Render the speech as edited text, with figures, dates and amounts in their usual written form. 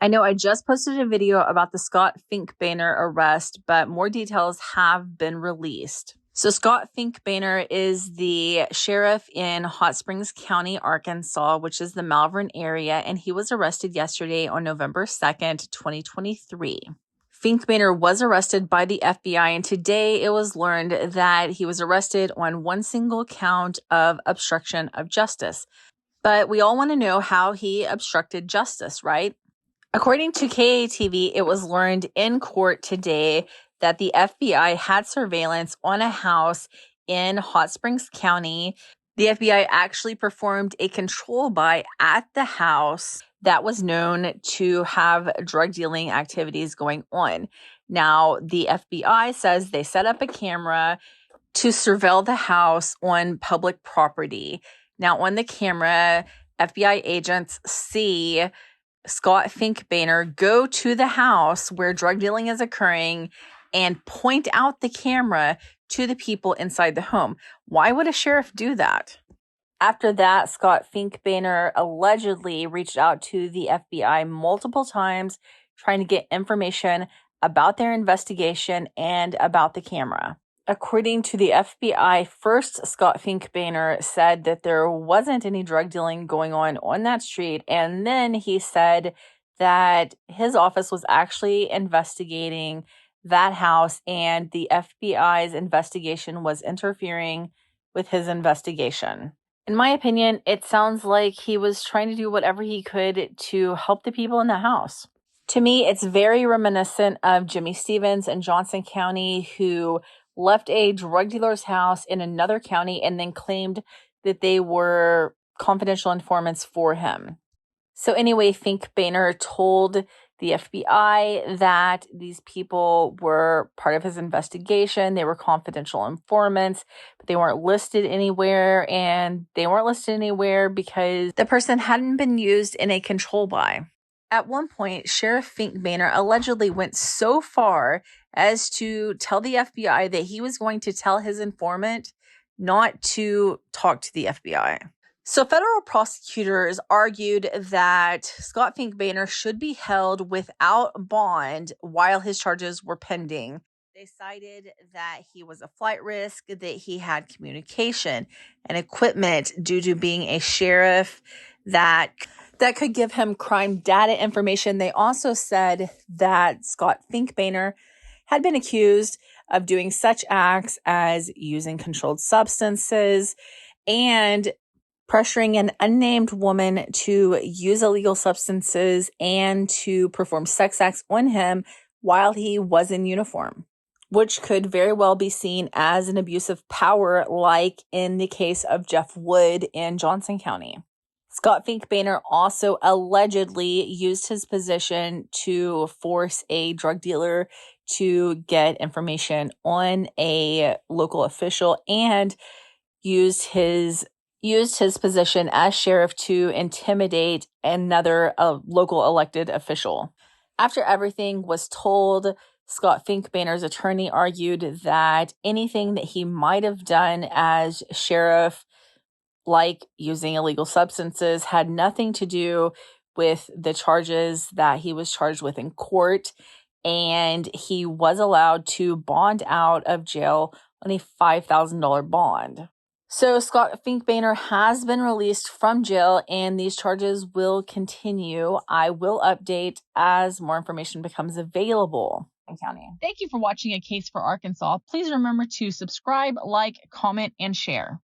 I know I just posted a video about the Scott Finkbeiner arrest, but more details have been released. So Scott Finkbeiner is the sheriff in Hot Springs County, Arkansas, which is the Malvern area, and he was arrested yesterday on November 2nd, 2023. Finkbeiner was arrested by the FBI, and today it was learned that he was arrested on one single count of obstruction of justice. But we all want to know how he obstructed justice, right? According to KATV, it was learned in court today that the FBI had surveillance on a house in Hot Springs County. The FBI actually performed a control buy at the house that was known to have drug dealing activities going on. Now, the FBI says they set up a camera to surveil the house on public property. Now, on the camera, FBI agents see Scott Finkbeiner go to the house where drug dealing is occurring and point out the camera to the people inside the home. Why would a sheriff do that? After that, Scott Finkbeiner allegedly reached out to the FBI multiple times trying to get information about their investigation and about the camera. According to the FBI, first Scott Finkbeiner said that there wasn't any drug dealing going on that street. And then he said that his office was actually investigating that house and the FBI's investigation was interfering with his investigation. In my opinion, it sounds like he was trying to do whatever he could to help the people in the house. To me, it's very reminiscent of Jimmy Stevens in Johnson County, who left a drug dealer's house in another county and then claimed that they were confidential informants for him. So anyway, Finkbeiner told the FBI that these people were part of his investigation. They were confidential informants, but they weren't listed anywhere. And they weren't listed anywhere because the person hadn't been used in a control buy. At one point, Sheriff Finkbeiner allegedly went so far as to tell the FBI that he was going to tell his informant not to talk to the FBI. So federal prosecutors argued that Scott Finkbeiner should be held without bond while his charges were pending. They cited that he was a flight risk, that he had communication and equipment due to being a sheriff that could give him crime data information. They also said that Scott Finkbeiner had been accused of doing such acts as using controlled substances and pressuring an unnamed woman to use illegal substances and to perform sex acts on him while he was in uniform, which could very well be seen as an abuse of power, like in the case of Jeff Wood in Johnson County. Scott Finkbeiner also allegedly used his position to force a drug dealer to get information on a local official and used his position as sheriff to intimidate another local elected official. After everything was told, Scott Finkbeiner's attorney argued that anything that he might have done as sheriff, like using illegal substances, had nothing to do with the charges that he was charged with in court, and he was allowed to bond out of jail on a $5,000 bond. So Scott Finkbeiner has been released from jail, and these charges will continue. I will update as more information becomes available in county. Thank you for watching A Case for Arkansas. Please remember to subscribe, like, comment, and share.